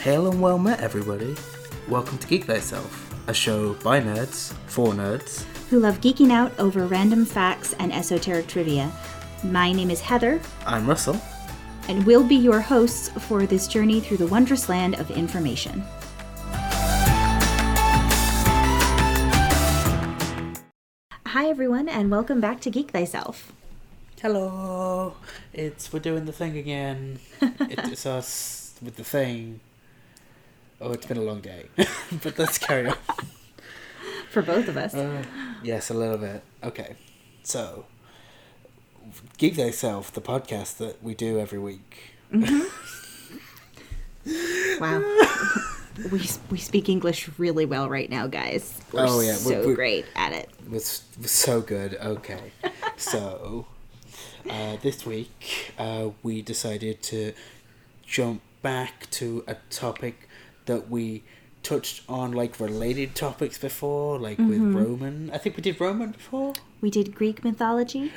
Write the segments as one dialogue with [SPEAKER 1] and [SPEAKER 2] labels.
[SPEAKER 1] Hail and well met, everybody. Welcome to Geek, Thyself, a show by nerds, for nerds,
[SPEAKER 2] who love geeking out over random facts and esoteric trivia. My name is Heather.
[SPEAKER 1] I'm Russell.
[SPEAKER 2] And we'll be your hosts for this journey through the wondrous land of information. Hi everyone, and welcome back to Geek Thyself.
[SPEAKER 1] Hello. We're doing the thing again. It's us with the thing. Oh, it's been a long day. But let's carry on.
[SPEAKER 2] For both of us.
[SPEAKER 1] Yes, a little bit. Okay. So, Geek Thyself, the podcast that we do every week.
[SPEAKER 2] Mm-hmm. Wow. We speak English really well right now, guys. We're great at it.
[SPEAKER 1] We're so good. Okay. So, this week, we decided to jump back to a topic that we touched on, like, related topics before, like with Roman. I think we did Roman before.
[SPEAKER 2] We did Greek mythology.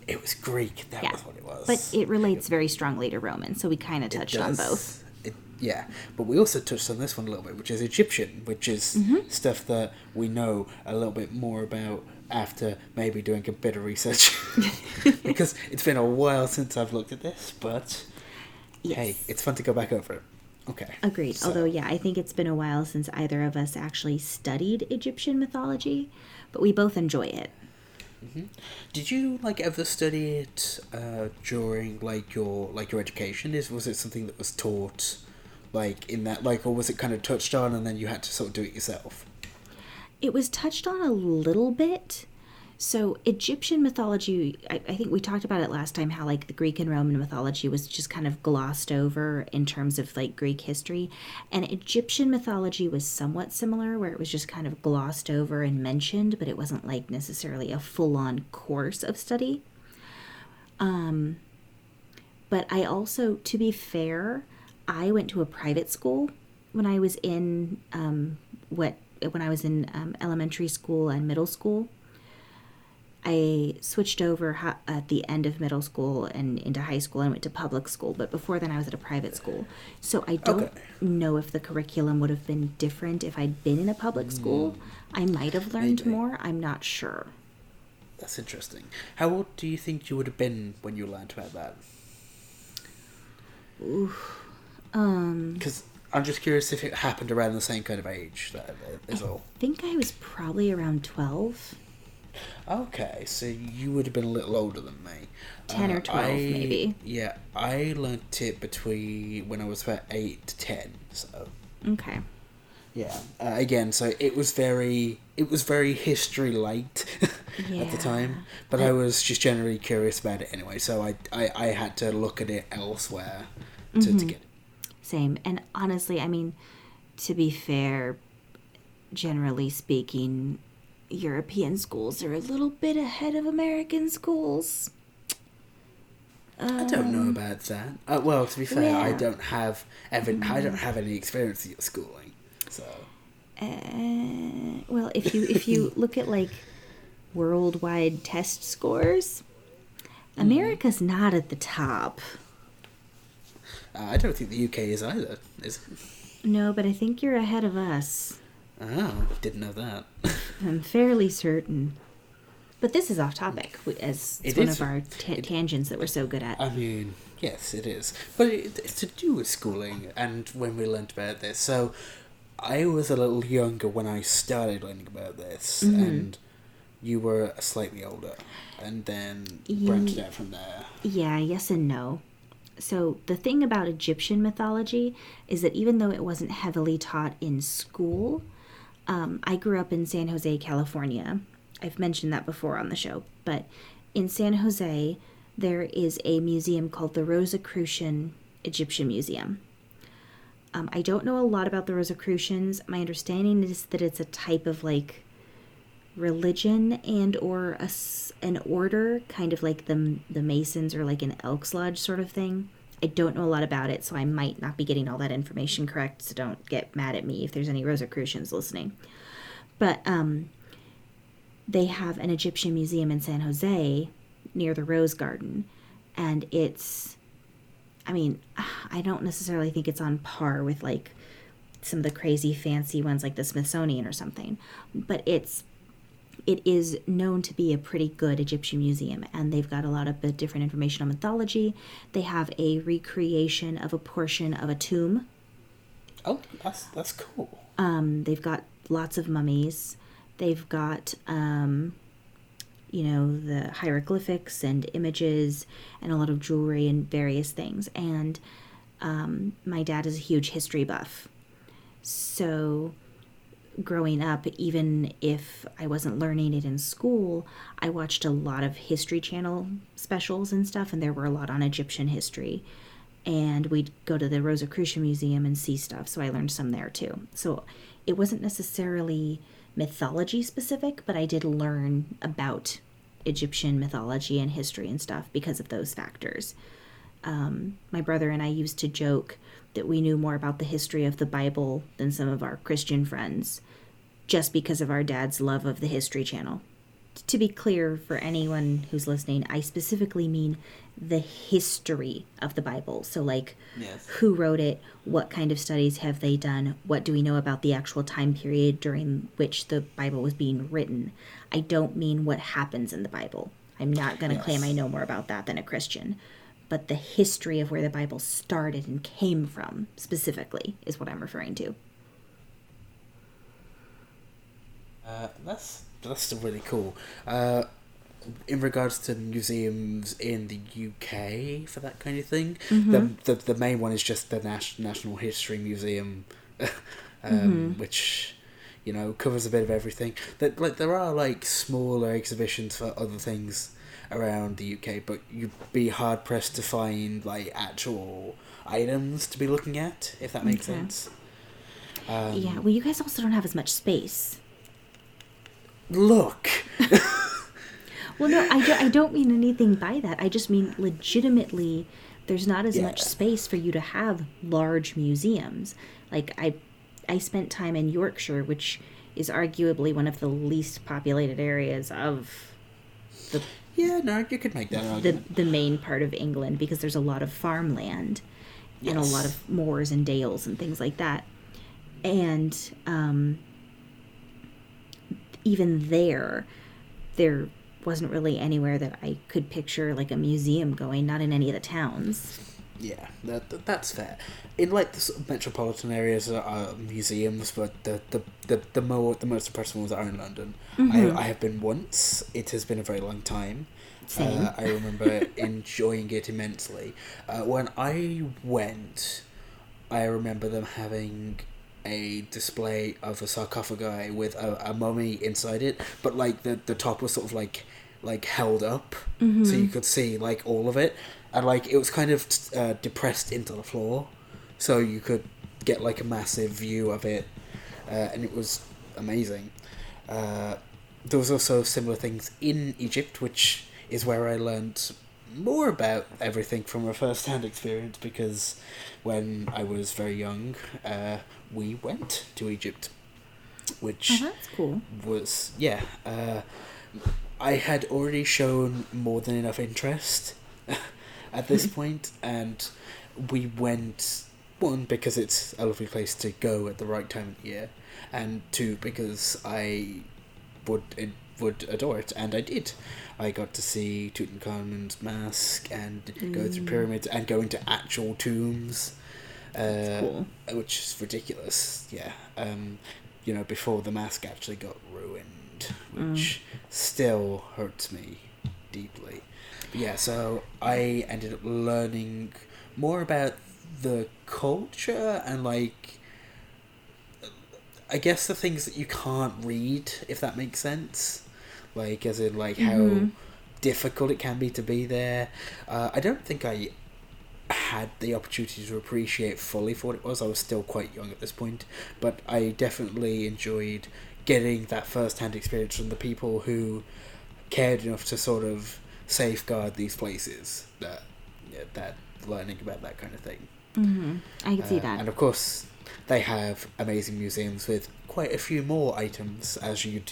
[SPEAKER 1] It was Greek. That was what it was.
[SPEAKER 2] But it relates very strongly to Roman, so we kind of touched on both.
[SPEAKER 1] Yeah, but we also touched on this one a little bit, which is Egyptian, which is stuff that we know a little bit more about after maybe doing a bit of research. Because it's been a while since I've looked at this, but hey, it's fun to go back over it. Okay.
[SPEAKER 2] Agreed. So, although, I think it's been a while since either of us actually studied Egyptian mythology, but we both enjoy it.
[SPEAKER 1] Mm-hmm. Did you ever study it during your education? Was it something that was taught in that or was it kind of touched on and then you had to sort of do it yourself?
[SPEAKER 2] It was touched on a little bit. So Egyptian mythology, I think we talked about it last time, how the Greek and Roman mythology was just kind of glossed over in terms of Greek history. And Egyptian mythology was somewhat similar, where it was just kind of glossed over and mentioned, but it wasn't necessarily a full-on course of study. But I also, to be fair, I went to a private school when I was in elementary school and middle school. I switched over at the end of middle school and into high school and went to public school, but before then I was at a private school. So I don't know if the curriculum would have been different if I'd been in a public school. I might have learned more. I'm not sure.
[SPEAKER 1] That's interesting. How old do you think you would have been when you learned about that? Because I'm just curious if it happened around the same kind of age. That is all.
[SPEAKER 2] I think I was probably around 12.
[SPEAKER 1] Okay, so you would have been a little older than me.
[SPEAKER 2] 10 or 12, maybe.
[SPEAKER 1] Yeah, I learnt it between when I was about 8 to 10, so...
[SPEAKER 2] Okay.
[SPEAKER 1] Yeah, again, so it was very history-light at the time, but I was just generally curious about it anyway, so I had to look at it elsewhere to get it.
[SPEAKER 2] Same, and honestly, I mean, to be fair, generally speaking, European schools are a little bit ahead of American schools.
[SPEAKER 1] I don't know about that. Well, to be fair, I don't have any experience in schooling, so.
[SPEAKER 2] Well, if you look at worldwide test scores, America's not at the top.
[SPEAKER 1] I don't think the UK is either, is it?
[SPEAKER 2] No, but I think you're ahead of us.
[SPEAKER 1] Oh, didn't know that.
[SPEAKER 2] I'm fairly certain. But this is off topic, as it's one of our tangents that we're so good at.
[SPEAKER 1] I mean, yes, it is. But it's to do with schooling and when we learnt about this. So, I was a little younger when I started learning about this, and you were slightly older, and then branched out from there.
[SPEAKER 2] Yeah, yes and no. So the thing about Egyptian mythology is that even though it wasn't heavily taught in school, I grew up in San Jose, California. I've mentioned that before on the show. But in San Jose, there is a museum called the Rosicrucian Egyptian Museum. I don't know a lot about the Rosicrucians. My understanding is that it's a type of religion and or an order, kind of like the Masons or an Elks Lodge sort of thing. I don't know a lot about it, so I might not be getting all that information correct, so don't get mad at me if there's any Rosicrucians listening. But they have an Egyptian museum in San Jose near the Rose Garden, and it's, I mean, I don't necessarily think it's on par with, like, some of the crazy fancy ones like the Smithsonian or something. But it is known to be a pretty good Egyptian museum, and they've got a lot of different information on mythology. They have a recreation of a portion of a tomb.
[SPEAKER 1] Oh, that's cool.
[SPEAKER 2] They've got lots of mummies. They've got, the hieroglyphics and images and a lot of jewelry and various things. And my dad is a huge history buff. So growing up, even if I wasn't learning it in school, I watched a lot of History Channel specials and stuff, and there were a lot on Egyptian history. And we'd go to the Rosicrucian Museum and see stuff, so I learned some there too. So it wasn't necessarily mythology specific, but I did learn about Egyptian mythology and history and stuff because of those factors. My brother and I used to joke that we knew more about the history of the Bible than some of our Christian friends, just because of our dad's love of the History Channel. To be clear for anyone who's listening, I specifically mean the history of the Bible. So like,
[SPEAKER 1] yes.
[SPEAKER 2] Who wrote it? What kind of studies have they done? What do we know about the actual time period during which the Bible was being written? I don't mean what happens in the Bible. I'm not going to claim I know more about that than a Christian. But the history of where the Bible started and came from, specifically, is what I'm referring to.
[SPEAKER 1] That's still really cool. In regards to museums in the UK for that kind of thing, the main one is just the National History Museum, which covers a bit of everything. There are smaller exhibitions for other things around the UK, but you'd be hard pressed to find actual items to be looking at, if that makes sense.
[SPEAKER 2] Yeah, well, you guys also don't have as much space.
[SPEAKER 1] Look.
[SPEAKER 2] Well, no, I don't mean anything by that. I just mean legitimately there's not as much space for you to have large museums. I spent time in Yorkshire, which is arguably one of the least populated areas of the...
[SPEAKER 1] Yeah, no, you could make that argument.
[SPEAKER 2] The main part of England, because there's a lot of farmland and a lot of moors and dales and things like that. And even there wasn't really anywhere that I could picture a museum going, not in any of the towns.
[SPEAKER 1] Yeah, that's fair. In the sort of metropolitan areas there are museums, but the most impressive ones are in London. I have been once. It has been a very long time.
[SPEAKER 2] Same.
[SPEAKER 1] I remember enjoying it immensely. When I went, I remember them having a display of a sarcophagi with a mummy inside it, but the top was sort of held up, so you could see all of it, and it was kind of depressed into the floor, so you could get a massive view of it, and it was amazing. There was also similar things in Egypt, which is where I learned more about everything from a first-hand experience, because when I was very young, we went to Egypt, which
[SPEAKER 2] that's cool.
[SPEAKER 1] Was I had already shown more than enough interest at this point, and we went, one, because it's a lovely place to go at the right time of the year, and two, because I would adore it, and I did. I got to see Tutankhamun's mask and go through pyramids and go into actual tombs,
[SPEAKER 2] cool.
[SPEAKER 1] Which is ridiculous. Yeah, before the mask actually got ruined, which still hurts me deeply. But yeah, so I ended up learning more about the culture and I guess the things that you can't read, if that makes sense. As in, how difficult it can be to be there. I don't think I had the opportunity to appreciate fully for what it was. I was still quite young at this point. But I definitely enjoyed getting that first-hand experience from the people who cared enough to sort of safeguard these places. That learning about that kind of thing.
[SPEAKER 2] I can see that.
[SPEAKER 1] And of course, they have amazing museums with quite a few more items, as you'd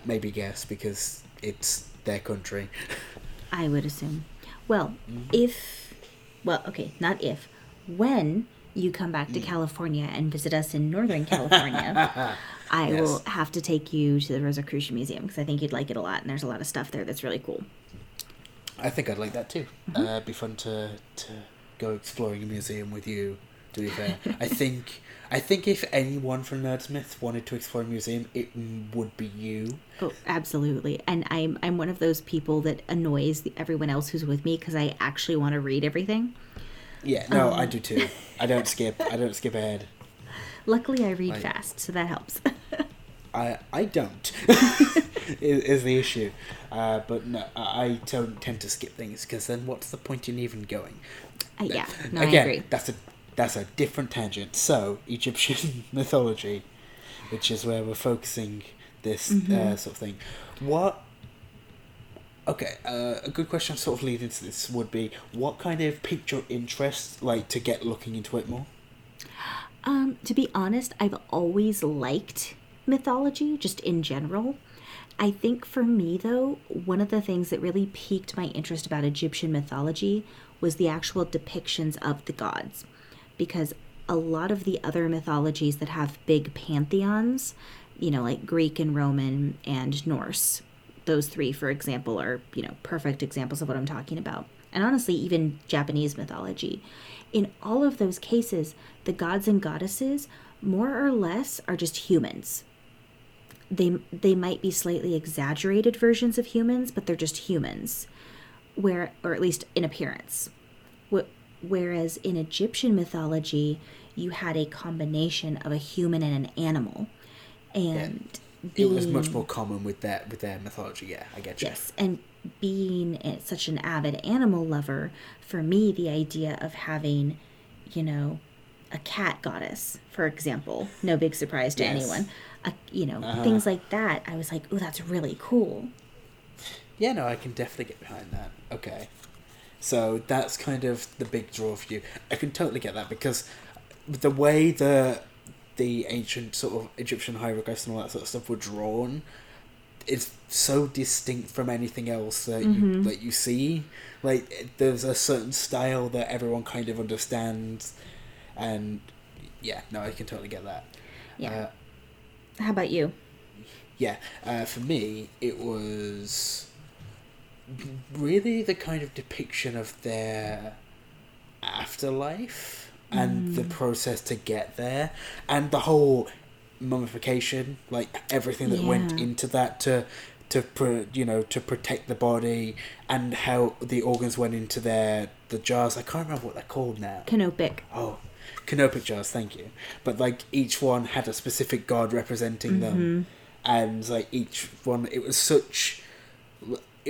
[SPEAKER 1] maybe guess, because it's their country.
[SPEAKER 2] I would assume. Well, not if. When you come back to California and visit us in Northern California, I
[SPEAKER 1] Yes.
[SPEAKER 2] will have to take you to the Rosicrucian Museum because I think you'd like it a lot, and there's a lot of stuff there that's really cool.
[SPEAKER 1] I think I'd like that too. It'd be fun to go exploring a museum with you, to be fair. I think if anyone from Nerdsmith wanted to explore a museum, it would be you.
[SPEAKER 2] Oh, absolutely. And I'm one of those people that annoys everyone else who's with me because I actually want to read everything.
[SPEAKER 1] Yeah, no, I do too. I don't skip ahead.
[SPEAKER 2] Luckily, I read fast, so that helps.
[SPEAKER 1] I don't, is the issue. But no, I don't tend to skip things, because then what's the point in even going?
[SPEAKER 2] Yeah, no,
[SPEAKER 1] Again,
[SPEAKER 2] I agree.
[SPEAKER 1] that's a different tangent. So, Egyptian mythology, which is where we're focusing this sort of thing. Okay, a good question sort of leading to this would be, what kind of piqued your interest, like, to get looking into it more?
[SPEAKER 2] To be honest, I've always liked mythology, just in general. I think for me, though, one of the things that really piqued my interest about Egyptian mythology was the actual depictions of the gods. Because a lot of the other mythologies that have big pantheons, like Greek and Roman and Norse, those three, for example, are, perfect examples of what I'm talking about. And honestly, even Japanese mythology. In all of those cases, the gods and goddesses, more or less, are just humans. They might be slightly exaggerated versions of humans, but they're just humans, or at least in appearance. Whereas in Egyptian mythology, you had a combination of a human and an animal, and
[SPEAKER 1] it was much more common with their mythology. Yeah, I get you.
[SPEAKER 2] Yes, and being such an avid animal lover, for me, the idea of having, a cat goddess, for example, no big surprise to anyone. Things like that. I was like, oh, that's really cool.
[SPEAKER 1] Yeah, no, I can definitely get behind that. Okay. So that's kind of the big draw for you. I can totally get that, because the way the ancient sort of Egyptian hieroglyphs and all that sort of stuff were drawn is so distinct from anything else that you see. Like, there's a certain style that everyone kind of understands, and yeah, no, I can totally get that.
[SPEAKER 2] Yeah. How about you?
[SPEAKER 1] Yeah, for me, it was really the kind of depiction of their afterlife and the process to get there, and the whole mummification, like everything that went into that to protect the body, and how the organs went into the jars. I can't remember what they're called now.
[SPEAKER 2] Canopic.
[SPEAKER 1] Oh, canopic jars, thank you. But like each one had a specific god representing them, and like each one, it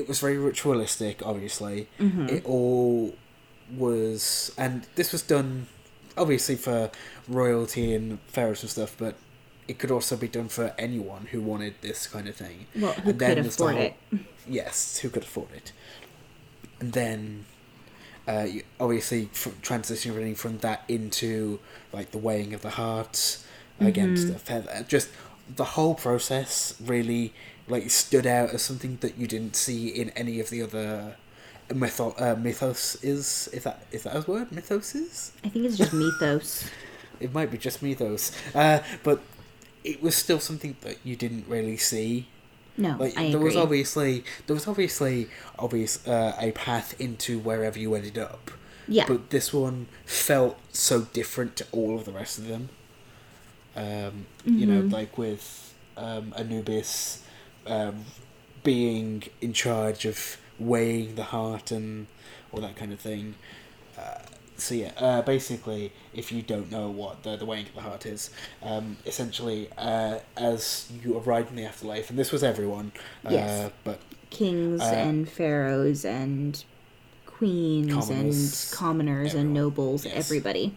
[SPEAKER 1] was very ritualistic, obviously. It all was, and this was done obviously for royalty and pharaohs and stuff, but it could also be done for anyone who wanted this kind of thing.
[SPEAKER 2] Well, who could afford it.
[SPEAKER 1] Yes, who could afford it. And then, obviously, transitioning from that into, like, the weighing of the heart against the feather. Just the whole process really, like, stood out as something that you didn't see in any of the other mythos is, if that a word? Mythos is?
[SPEAKER 2] I think it's just mythos.
[SPEAKER 1] It might be just mythos. But it was still something that you didn't really see.
[SPEAKER 2] No,
[SPEAKER 1] like,
[SPEAKER 2] I
[SPEAKER 1] there
[SPEAKER 2] agree.
[SPEAKER 1] was obviously a path into wherever you ended up.
[SPEAKER 2] Yeah.
[SPEAKER 1] But this one felt so different to all of the rest of them. Like with Anubis being in charge of weighing the heart and all that kind of thing. Basically, if you don't know what the weighing of the heart is, essentially, as you arrive in the afterlife, and this was everyone, but
[SPEAKER 2] kings and pharaohs and queens
[SPEAKER 1] commoners,
[SPEAKER 2] and commoners
[SPEAKER 1] everyone.
[SPEAKER 2] And nobles,
[SPEAKER 1] Yes.
[SPEAKER 2] everybody.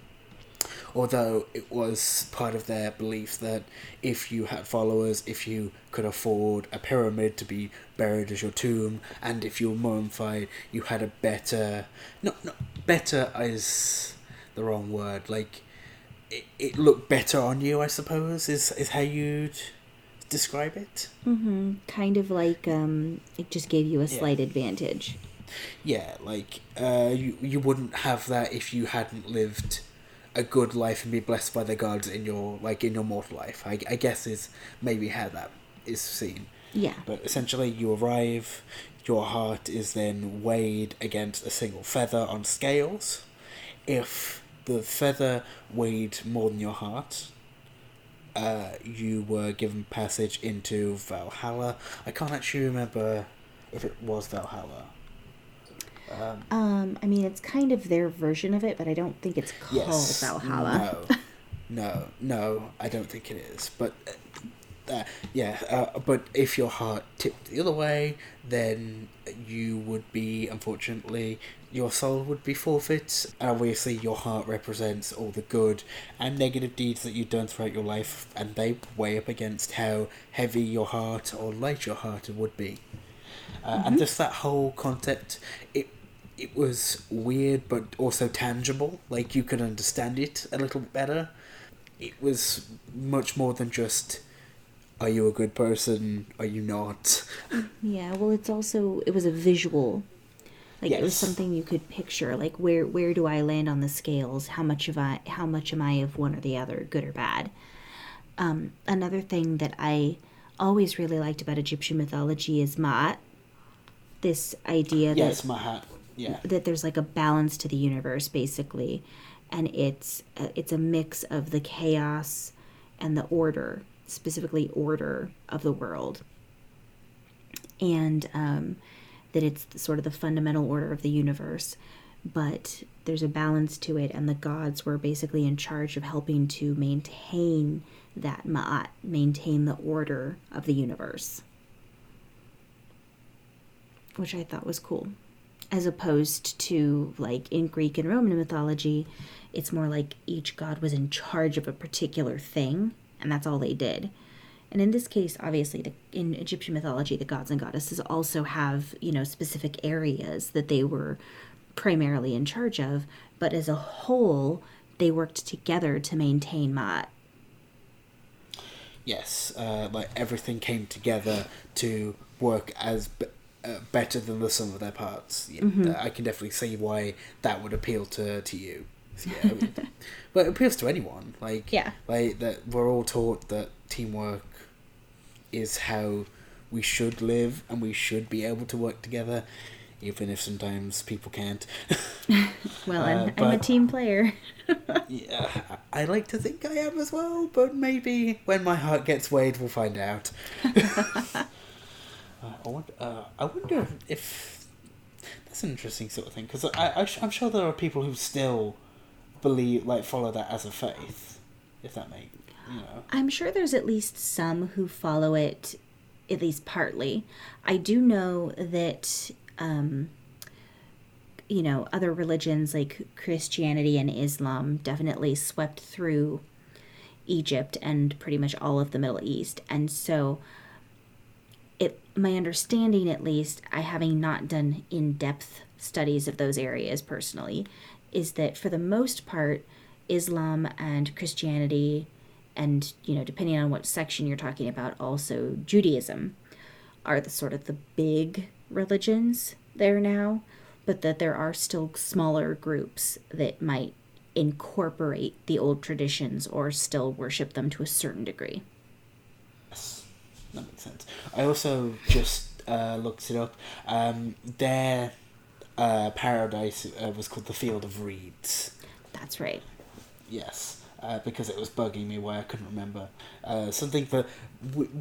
[SPEAKER 1] Although it was part of their belief that if you had followers, if you could afford a pyramid to be buried as your tomb, and if you were mummified, you had a better... Not better is the wrong word. Like, it looked better on you, I suppose, is how you'd describe it.
[SPEAKER 2] Kind of like it just gave you a slight advantage.
[SPEAKER 1] Yeah, like, you wouldn't have that if you hadn't lived a good life and be blessed by the gods in your mortal life. I guess is maybe how that is seen.
[SPEAKER 2] Yeah.
[SPEAKER 1] But essentially, you arrive. Your heart is then weighed against a single feather on scales. If the feather weighed more than your heart, you were given passage into Valhalla. I can't actually remember if it was Valhalla.
[SPEAKER 2] I mean, it's kind of their version of it, but I don't think it's called Valhalla.
[SPEAKER 1] No, I don't think it is. But but if your heart tipped the other way, then you would be, unfortunately, your soul would be forfeit. Obviously, your heart represents all the good and negative deeds that you've done throughout your life, and they weigh up against how heavy your heart or light your heart would be. And just that whole concept, it was weird but also tangible. Like, you could understand it a little better. It was much more than just, are you a good person? Are you not?
[SPEAKER 2] Yeah, well, it was a visual. Like, yes. It was something you could picture. Like, where do I land on the scales? How much am I of one or the other, good or bad? Another thing that I always really liked about Egyptian mythology is Ma'at. This idea
[SPEAKER 1] Ma'at. Yeah.
[SPEAKER 2] That there's like a balance to the universe, basically, and it's a mix of the chaos and the order, specifically order of the world, and that it's sort of the fundamental order of the universe, but there's a balance to it, and the gods were basically in charge of helping to maintain that Ma'at, maintain the order of the universe, which I thought was cool. As opposed to, like, in Greek and Roman mythology, it's more like each god was in charge of a particular thing, and that's all they did. And in this case, obviously, in Egyptian mythology, the gods and goddesses also have, specific areas that they were primarily in charge of, but as a whole, they worked together to maintain Ma'at.
[SPEAKER 1] Yes, like everything came together to work as better than the sum of their parts. Yeah, I can definitely see why that would appeal to you. Yeah, but it appeals to anyone. Like that we're all taught that teamwork is how we should live, and we should be able to work together, even if sometimes people can't.
[SPEAKER 2] Well, I'm a team player.
[SPEAKER 1] Yeah, I like to think I am as well, but maybe when my heart gets weighed, we'll find out. I wonder if that's an interesting sort of thing, because I'm sure there are people who still follow that as a faith, if that makes,
[SPEAKER 2] I'm sure there's at least some who follow it, at least partly. I do know that, other religions like Christianity and Islam definitely swept through Egypt and pretty much all of the Middle East, and so my understanding, at least, I having not done in-depth studies of those areas personally, is that for the most part, Islam and Christianity, and, depending on what section you're talking about, also Judaism, are the sort of the big religions there now, but that there are still smaller groups that might incorporate the old traditions or still worship them to a certain degree.
[SPEAKER 1] That makes sense. I also just looked it up. Their paradise was called the Field of Reeds.
[SPEAKER 2] That's right.
[SPEAKER 1] Yes, because it was bugging me why I couldn't remember. Something that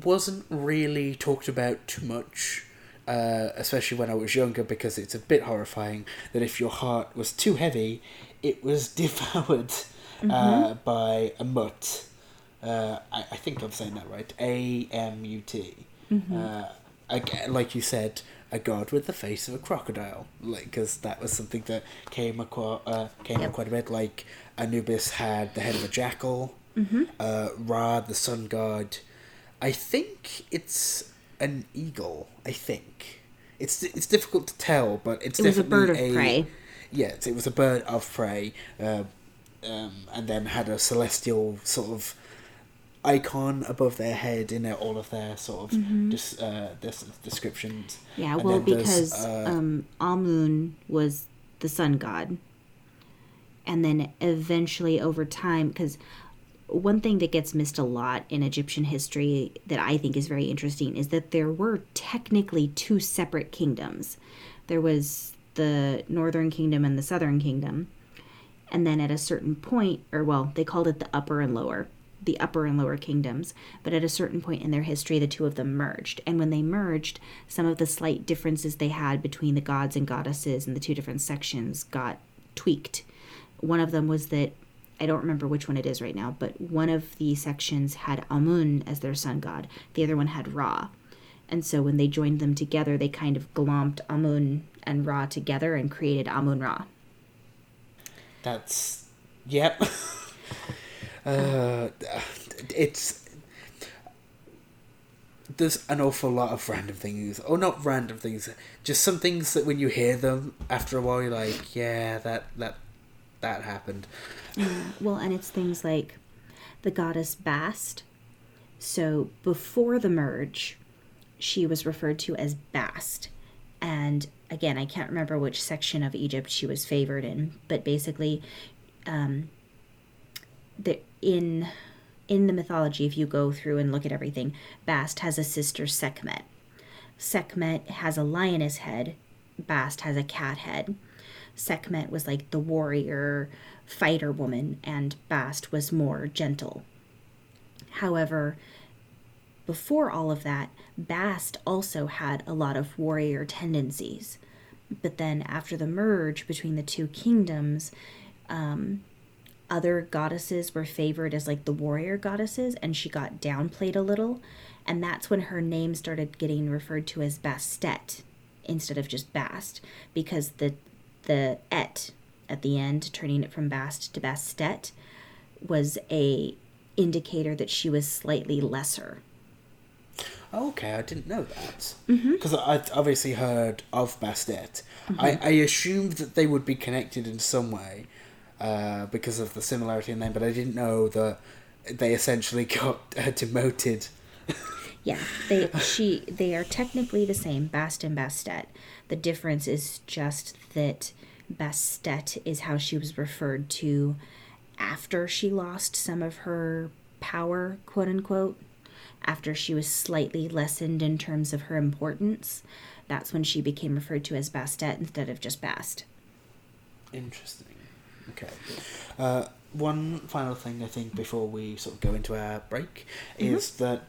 [SPEAKER 1] wasn't really talked about too much, especially when I was younger, because it's a bit horrifying that if your heart was too heavy, it was devoured by a mutt. I think I'm saying that right. AMUT. Again, like you said, a god with the face of a crocodile. Because that was something that came up quite a bit. Like Anubis had the head of a jackal. Ra, the sun god. I think it's an eagle. I think it's difficult to tell, but it was
[SPEAKER 2] a bird of prey.
[SPEAKER 1] Yes, it was a bird of prey. And then had a celestial sort of icon above their head in all of their sort of descriptions.
[SPEAKER 2] Yeah, well, because Amun was the sun god, And then eventually over time, because one thing that gets missed a lot in Egyptian history that I think is very interesting is that there were technically two separate kingdoms. There was the Northern Kingdom and the Southern Kingdom. And then at a certain point, or well, they called it the upper and lower kingdoms. But at a certain point in their history, the two of them merged. And when they merged, some of the slight differences they had between the gods and goddesses in the two different sections got tweaked. One of them was that, I don't remember which one it is right now, but one of the sections had Amun as their sun god. The other one had Ra. And so when they joined them together, they kind of glomped Amun and Ra together and created Amun-Ra.
[SPEAKER 1] That's... Yep. It's... There's an awful lot of random things. Or not random things. Just some things that when you hear them, after a while, you're like, yeah, that happened.
[SPEAKER 2] Well, and it's things like the goddess Bast. So before the merge, she was referred to as Bast. And again, I can't remember which section of Egypt she was favored in, but basically, in the mythology, if you go through and look at everything, Bast has a sister, Sekhmet. Sekhmet has a lioness head. Bast has a cat head. Sekhmet was like the warrior fighter woman, and Bast was more gentle. However, before all of that, Bast also had a lot of warrior tendencies. But then after the merge between the two kingdoms, other goddesses were favored as like the warrior goddesses, and she got downplayed a little. And that's when her name started getting referred to as Bastet instead of just Bast, because the et at the end, turning it from Bast to Bastet, was a indicator that she was slightly lesser.
[SPEAKER 1] Okay, I didn't know that. Because I'd obviously heard of Bastet. I assumed that they would be connected in some way because of the similarity in name, but I didn't know that they essentially got demoted.
[SPEAKER 2] Yeah, they are technically the same, Bast and Bastet. The difference is just that Bastet is how she was referred to after she lost some of her power, quote unquote. After she was slightly lessened in terms of her importance, that's when she became referred to as Bastet instead of just Bast.
[SPEAKER 1] Interesting. Okay. One final thing I think before we sort of go into our break is that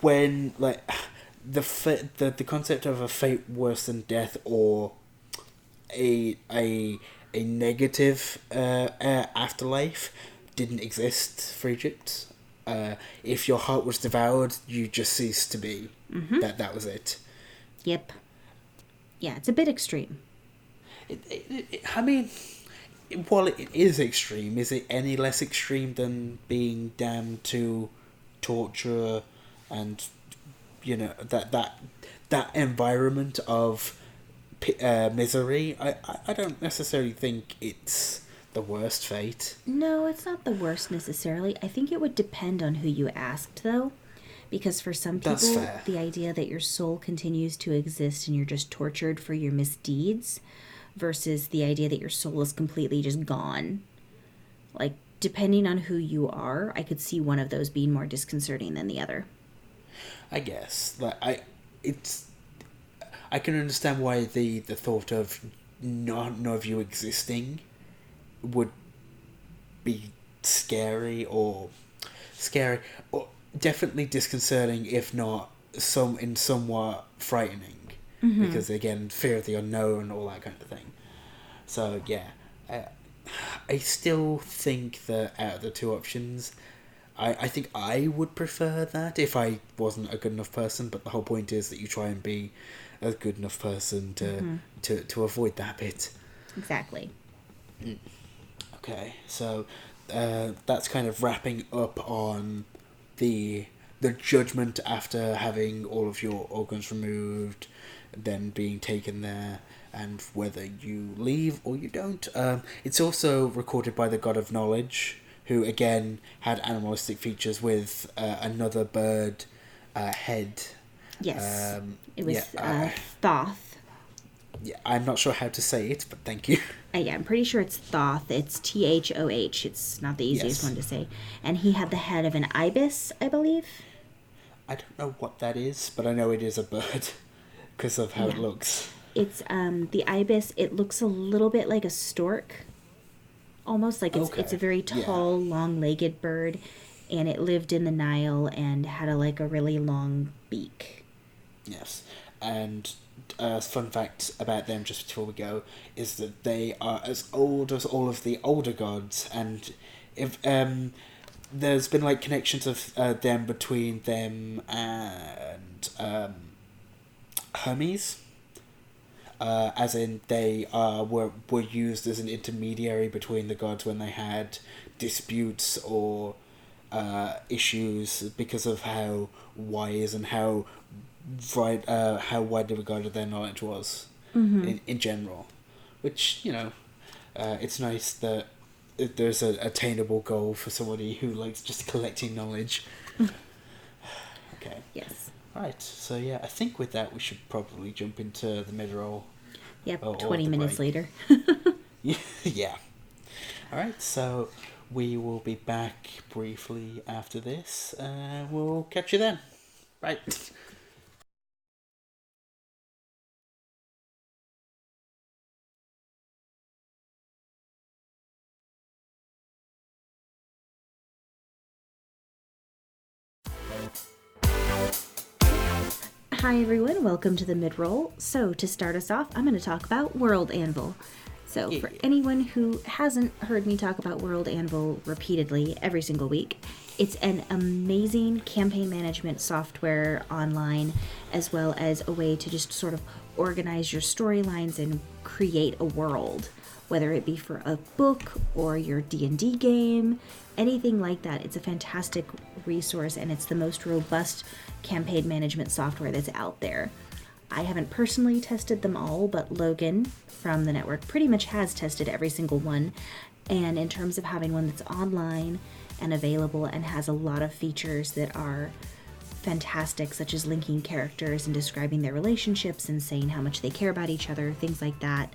[SPEAKER 1] when the concept of a fate worse than death or a negative afterlife didn't exist for Egypt. If your heart was devoured, you just ceased to be. That was it.
[SPEAKER 2] Yep. Yeah, it's a bit extreme.
[SPEAKER 1] I mean, while it is extreme, is it any less extreme than being damned to torture and, you know, that environment of misery? I don't necessarily think it's the worst fate.
[SPEAKER 2] No, it's not the worst necessarily. I think it would depend on who you asked, though. Because for some people, the idea that your soul continues to exist and you're just tortured for your misdeeds versus the idea that your soul is completely just gone. Like, depending on who you are, I could see one of those being more disconcerting than the other.
[SPEAKER 1] I guess. I can understand why the thought of none of you existing would be scary or definitely disconcerting, if not somewhat frightening. Because again, fear of the unknown, all that kind of thing. So yeah, I still think that out of the two options, I think I would prefer that if I wasn't a good enough person. But the whole point is that you try and be a good enough person to avoid that bit.
[SPEAKER 2] Exactly.
[SPEAKER 1] Okay, so that's kind of wrapping up on the judgment after having all of your organs removed, then being taken there, and whether you leave or you don't. It's also recorded by the god of knowledge, who again had animalistic features with another bird head.
[SPEAKER 2] Yes, it was Thoth.
[SPEAKER 1] Yeah, I'm not sure how to say it, but thank you.
[SPEAKER 2] Yeah, I'm pretty sure it's Thoth. It's Thoth. It's not the easiest one to say. And he had the head of an ibis, I believe.
[SPEAKER 1] I don't know what that is, but I know it is a bird because of how it looks.
[SPEAKER 2] It's the ibis. It looks a little bit like a stork, almost like it's a very tall, long-legged bird, and it lived in the Nile and had a really long beak.
[SPEAKER 1] Yes, and fun fact about them, just before we go, is that they are as old as all of the older gods, and if there's been connections of them between them and Hermes. As in, they were used as an intermediary between the gods when they had disputes or issues because of how wise and how widely regarded their knowledge was in general. Which, it's nice that there's an attainable goal for somebody who likes just collecting knowledge. Okay.
[SPEAKER 2] Yes.
[SPEAKER 1] Right, so I think with that we should probably jump into the mid-roll.
[SPEAKER 2] Yep, 20 minutes later.
[SPEAKER 1] Yeah. Alright, so we will be back briefly after this. We'll catch you then. Right.
[SPEAKER 2] Hi everyone, welcome to the mid-roll. So to start us off, I'm going to talk about World Anvil. So for anyone who hasn't heard me talk about World Anvil repeatedly every single week, it's an amazing campaign management software online, as well as a way to just sort of organize your storylines and create a world, whether it be for a book or your D&D game, anything like that. It's a fantastic resource, and it's the most robust campaign management software that's out there. I haven't personally tested them all, but Logan from the network pretty much has tested every single one. And in terms of having one that's online and available and has a lot of features that are fantastic, such as linking characters and describing their relationships and saying how much they care about each other, things like that,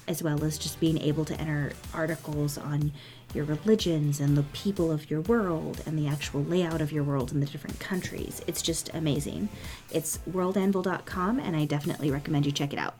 [SPEAKER 2] as well as just being able to enter articles on your religions and the people of your world and the actual layout of your world in the different countries. It's just amazing. It's worldanvil.com, and I definitely recommend you check it out.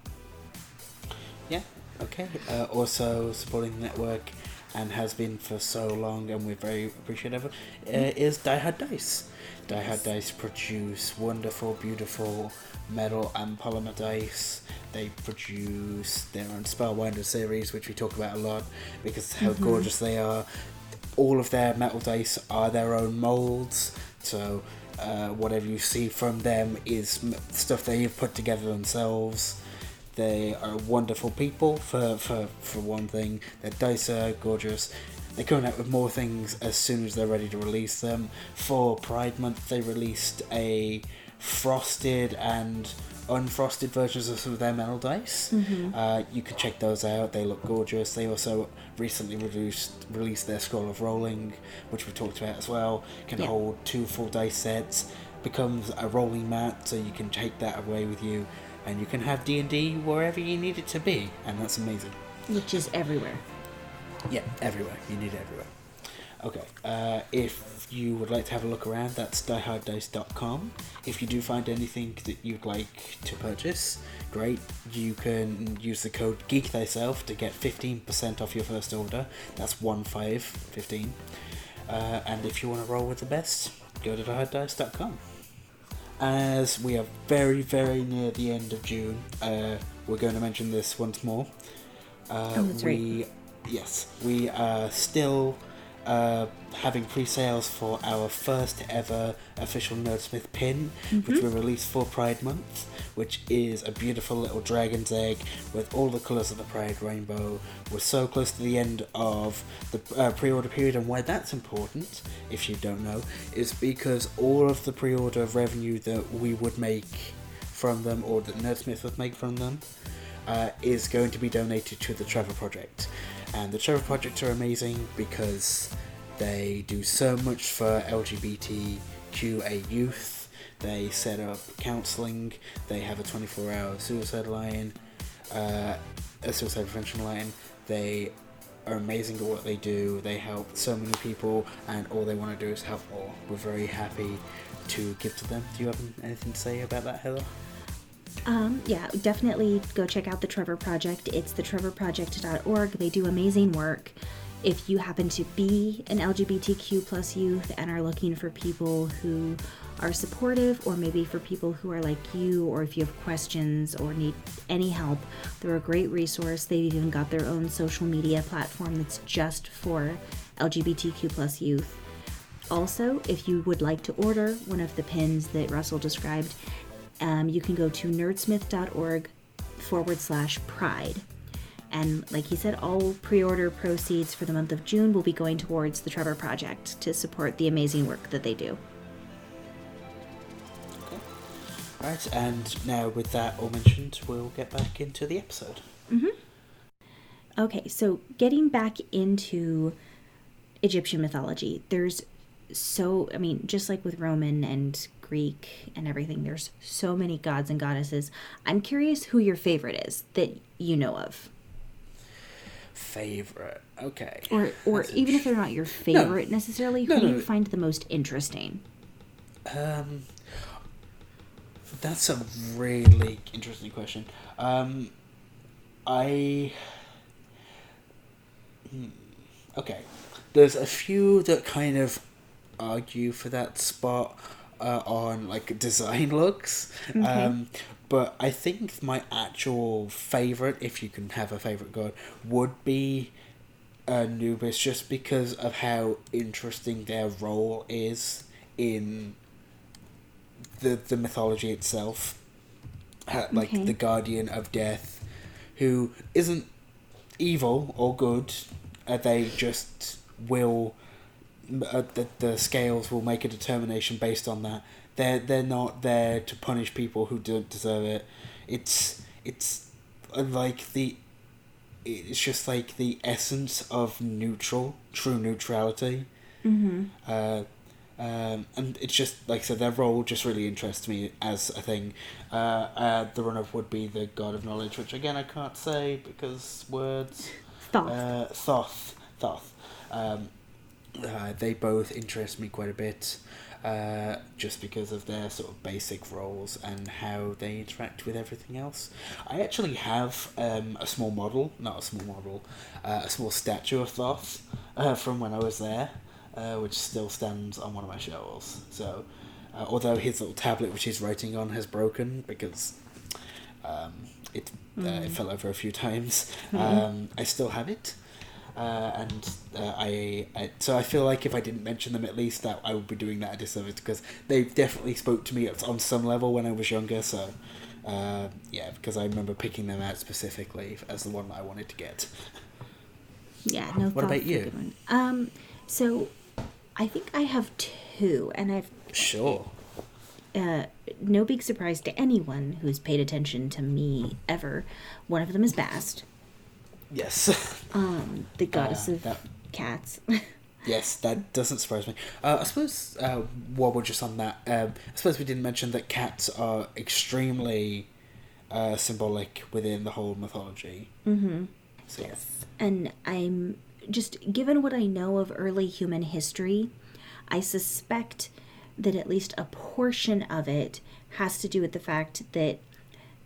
[SPEAKER 1] Yeah, okay. Also supporting the network, and has been for so long, and we're very appreciative of, is Die Hard Dice. Die Hard Dice produce wonderful, beautiful metal and polymer dice. They produce their own Spellbinder series, which we talk about a lot because of how gorgeous they are. All of their metal dice are their own molds, so whatever you see from them is stuff they've put together themselves. They are wonderful people, for one thing. Their dice are gorgeous. They're coming out with more things as soon as they're ready to release them. For Pride Month, they released a frosted and unfrosted versions of some of their metal dice. You can check those out. They look gorgeous. They also recently released their Scroll of Rolling, which we talked about as well. Can hold 2 full dice sets. Becomes a rolling mat, so you can take that away with you, and you can have D&D wherever you need it to be, and that's amazing.
[SPEAKER 2] Which is everywhere.
[SPEAKER 1] Yeah, everywhere. You need it everywhere. Okay, if you would like to have a look around, that's dieharddice.com. If you do find anything that you'd like to purchase, great. You can use the code Geek Thyself to get 15% off your first order. That's 15. And if you want to roll with the best, go to dieharddice.com. As we are very, very near the end of June, we're going to mention this once more.
[SPEAKER 2] That's right.
[SPEAKER 1] Yes, we are still having pre-sales for our first ever official Nerdsmith pin, which we released for Pride Month, which is a beautiful little dragon's egg with all the colours of the Pride rainbow. We're so close to the end of the pre-order period, and why that's important, if you don't know, is because all of the pre-order revenue that we would make from them, or that Nerdsmith would make from them, is going to be donated to the Trevor Project. And the Trevor Project are amazing because they do so much for LGBTQA youth. They set up counselling. They have a 24-hour suicide line. a suicide prevention line. They are amazing at what they do. They help so many people, and all they want to do is help more. We're very happy to give to them. Do you have anything to say about that, Heather?
[SPEAKER 2] Yeah, definitely go check out the Trevor Project. It's thetrevorproject.org. They do amazing work. If you happen to be an LGBTQ plus youth and are looking for people who are supportive, or maybe for people who are like you, or if you have questions or need any help, they're a great resource. They've even got their own social media platform that's just for LGBTQ plus youth. Also, if you would like to order one of the pins that Russell described, you can go to nerdsmith.org/pride. And like he said, all pre-order proceeds for the month of June will be going towards the Trevor Project to support the amazing work that they do.
[SPEAKER 1] Okay. Right, and now with that all mentioned, we'll get back into the episode.
[SPEAKER 2] Okay, so getting back into Egyptian mythology, just like with Roman and Greek and everything, there's so many gods and goddesses. I'm curious who your favorite is that you know of.
[SPEAKER 1] Favorite, okay.
[SPEAKER 2] Or even if they're not your favorite necessarily, who do you find the most interesting?
[SPEAKER 1] That's a really interesting question. Okay. There's a few that kind of argue for that spot on like design looks.
[SPEAKER 2] Okay.
[SPEAKER 1] But I think my actual favourite, if you can have a favourite god, would be Anubis, just because of how interesting their role is in the mythology itself. Like the guardian of death, who isn't evil or good. They just will... the scales will make a determination based on that. They're not there to punish people who don't deserve it. It's just like the essence of true neutrality. And it's just like, so their role just really interests me as a thing. The runner-up would be the god of knowledge, which again I can't say because words. Thoth. They both interest me quite a bit, just because of their sort of basic roles and how they interact with everything else. I actually have a small statue of Thoth from when I was there, which still stands on one of my shelves. So, although his little tablet which he's writing on has broken because it fell over a few times, I still have it. So I feel like if I didn't mention them, at least that I would be doing that a disservice, because they definitely spoke to me on some level when I was younger. So because I remember picking them out specifically as the one that I wanted to get.
[SPEAKER 2] Yeah, no.
[SPEAKER 1] What about you?
[SPEAKER 2] So I think I have two, and I've
[SPEAKER 1] sure.
[SPEAKER 2] No big surprise to anyone who's paid attention to me ever. One of them is Bast.
[SPEAKER 1] Yes.
[SPEAKER 2] The goddess of cats.
[SPEAKER 1] Yes, that doesn't surprise me. I suppose, while we're just on that, I suppose we didn't mention that cats are extremely symbolic within the whole mythology.
[SPEAKER 2] Mm-hmm.
[SPEAKER 1] So,
[SPEAKER 2] yes. And I'm just, given what I know of early human history, I suspect that at least a portion of it has to do with the fact that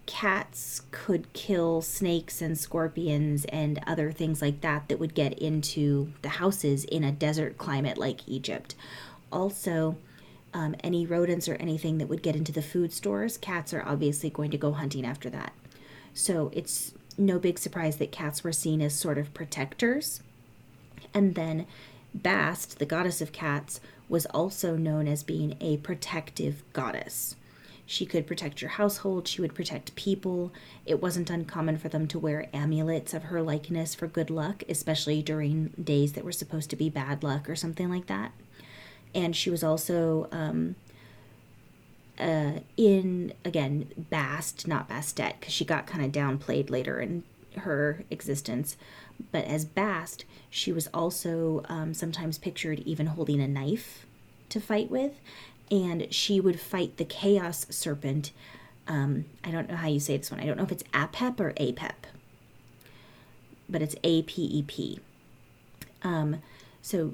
[SPEAKER 2] cats could kill snakes and scorpions and other things like that would get into the houses in a desert climate like Egypt. Also, any rodents or anything that would get into the food stores, cats are obviously going to go hunting after that. So it's no big surprise that cats were seen as sort of protectors. And then Bast, the goddess of cats, was also known as being a protective goddess. She could protect your household. She would protect people. It wasn't uncommon for them to wear amulets of her likeness for good luck, especially during days that were supposed to be bad luck or something like that. And she was also in, again, Bast, not Bastet, because she got kind of downplayed later in her existence. But as Bast, she was also sometimes pictured even holding a knife to fight with. And she would fight the chaos serpent I don't know how you say this one. I don't know if it's Apep or Apep, but it's APEP. So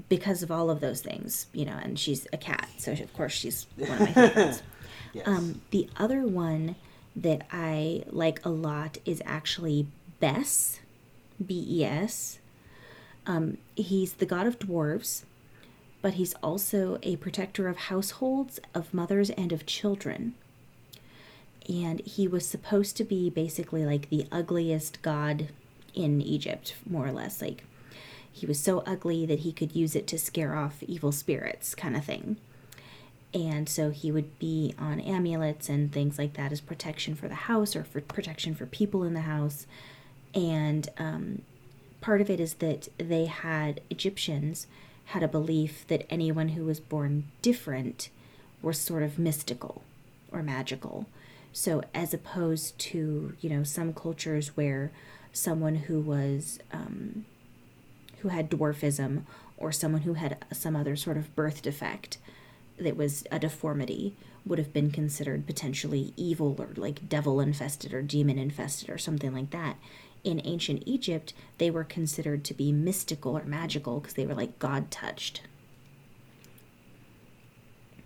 [SPEAKER 2] because of all of those things, and she's a cat, so of course she's one of my favorites.
[SPEAKER 1] Yes.
[SPEAKER 2] The other one that I like a lot is actually Bes, Bes. He's the god of dwarves, but he's also a protector of households, of mothers, and of children. And he was supposed to be basically like the ugliest god in Egypt, more or less. Like, he was so ugly that he could use it to scare off evil spirits, kind of thing. And so he would be on amulets and things like that as protection for the house, or for protection for people in the house. And part of it is that Egyptians had a belief that anyone who was born different was sort of mystical or magical. So as opposed to, some cultures where someone who was, who had dwarfism, or someone who had some other sort of birth defect that was a deformity, would have been considered potentially evil, or like devil infested or demon infested or something like that. In ancient Egypt, they were considered to be mystical or magical because they were like God touched,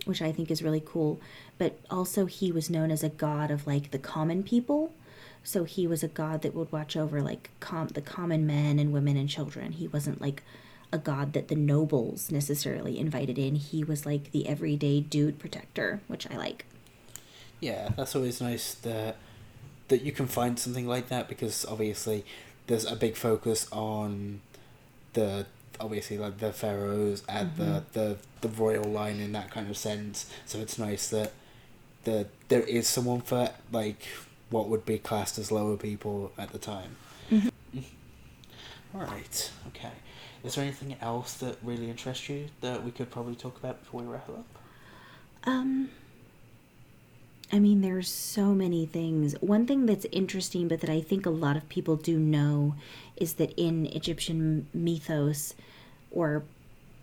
[SPEAKER 2] which I think is really cool. But also he was known as a god of like the common people. So he was a god that would watch over like the common men and women and children. He wasn't like a god that the nobles necessarily invited in. He was like the everyday dude protector, which I like.
[SPEAKER 1] Yeah, that's always nice that you can find something like that, because obviously there's a big focus on the pharaohs and the royal line in that kind of sense. So it's nice that there is someone for like what would be classed as lower people at the time. Mm-hmm. All right. Okay. Is there anything else that really interests you that we could probably talk about before we wrap up?
[SPEAKER 2] I mean, there's so many things. One thing that's interesting, but that I think a lot of people do know, is that in Egyptian mythos or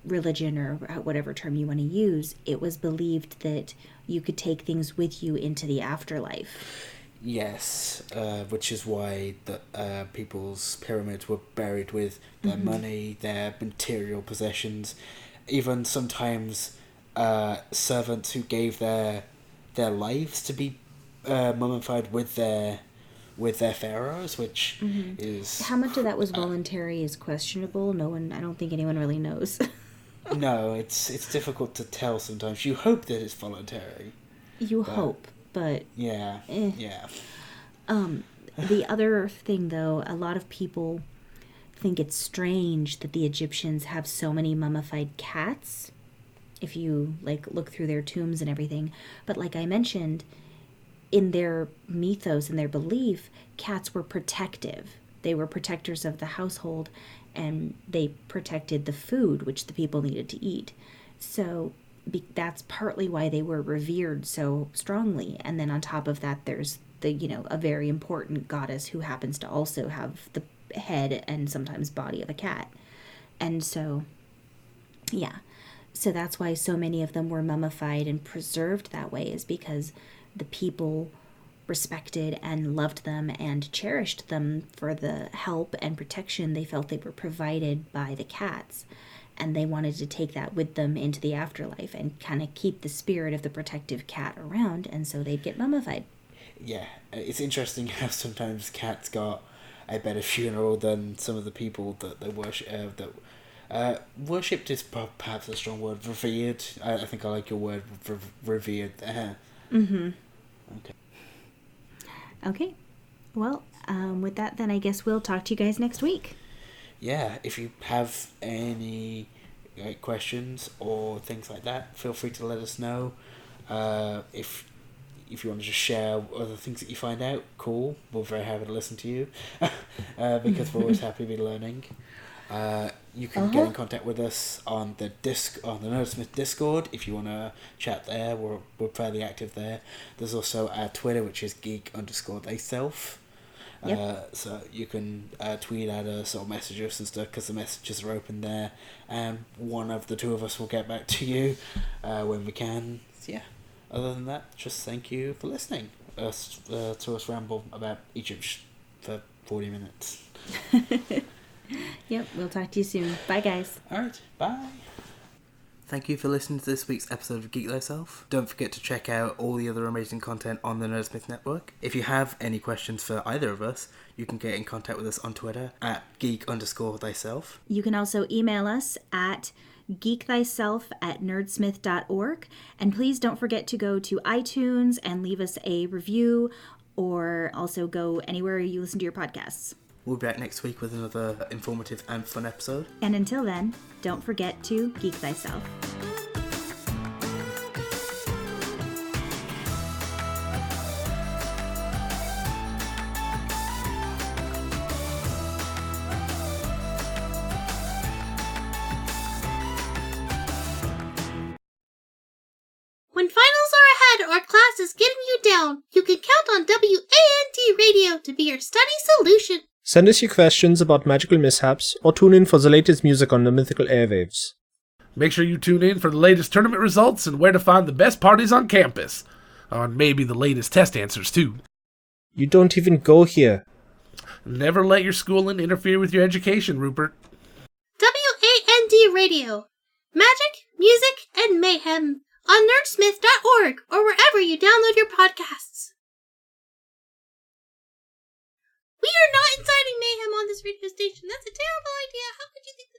[SPEAKER 2] religion, or whatever term you want to use, it was believed that you could take things with you into the afterlife.
[SPEAKER 1] Yes, which is why the people's pyramids were buried with their money, their material possessions, even sometimes servants who gave their lives to be mummified with their pharaohs, which is...
[SPEAKER 2] How much of that was voluntary is questionable. I don't think anyone really knows.
[SPEAKER 1] No, it's difficult to tell sometimes. You hope that it's voluntary.
[SPEAKER 2] You hope, but...
[SPEAKER 1] Yeah, yeah.
[SPEAKER 2] The other thing, though, a lot of people think it's strange that the Egyptians have so many mummified cats, if you look through their tombs and everything. But like I mentioned, in their mythos and their belief, cats were protective. They were protectors of the household, and they protected the food which the people needed to eat. So that's partly why they were revered so strongly. And then on top of that, there's a very important goddess who happens to also have the head and sometimes body of a cat. And so, yeah. So that's why so many of them were mummified and preserved that way, is because the people respected and loved them and cherished them for the help and protection they felt they were provided by the cats. And they wanted to take that with them into the afterlife and kind of keep the spirit of the protective cat around, and so they'd get mummified.
[SPEAKER 1] Yeah, it's interesting how sometimes cats got a better funeral than some of the people that they worship. Worshipped is perhaps a strong word. Revered. I think I like your word, revered.
[SPEAKER 2] Okay. Well, with that, then I guess we'll talk to you guys next week.
[SPEAKER 1] Yeah, if you have any questions or things like that, feel free to let us know. If you want to just share other things that you find out, cool. We're very happy to listen to you because we're always happy to be learning. You can get in contact with us on the Nerdsmith Discord if you want to chat there. We're fairly active there. There's also our Twitter, which is Geek_Thyself. Yep. So you can tweet at us or message us and stuff, because the messages are open there, and one of the two of us will get back to you when we can. So yeah. other than that, just thank you for listening to us ramble about Egypt for 40 minutes.
[SPEAKER 2] Yep, we'll talk to you soon. Bye, guys.
[SPEAKER 1] Alright, bye. Thank you for listening to this week's episode of Geek Thyself. Don't forget to check out all the other amazing content on the Nerdsmith Network. If you have any questions for either of us, you can get in contact with us on Twitter at geek_thyself.
[SPEAKER 2] You can also email us at geekthyself@nerdsmith.org. And please don't forget to go to iTunes and leave us a review, or also go anywhere you listen to your podcasts.
[SPEAKER 1] We'll be back next week with another informative and fun episode.
[SPEAKER 2] And until then, don't forget to geek thyself.
[SPEAKER 3] When finals are ahead or class is getting you down, you can count on WAND Radio to be your study solution.
[SPEAKER 4] Send us your questions about magical mishaps, or tune in for the latest music on the mythical airwaves.
[SPEAKER 5] Make sure you tune in for the latest tournament results and where to find the best parties on campus. And maybe the latest test answers, too.
[SPEAKER 4] You don't even go here.
[SPEAKER 5] Never let your schooling interfere with your education, Rupert.
[SPEAKER 3] WAND Radio. Magic, music, and mayhem on nerdsmith.org or wherever you download your podcasts. We are not inciting mayhem on this radio station. That's a terrible idea. How could you think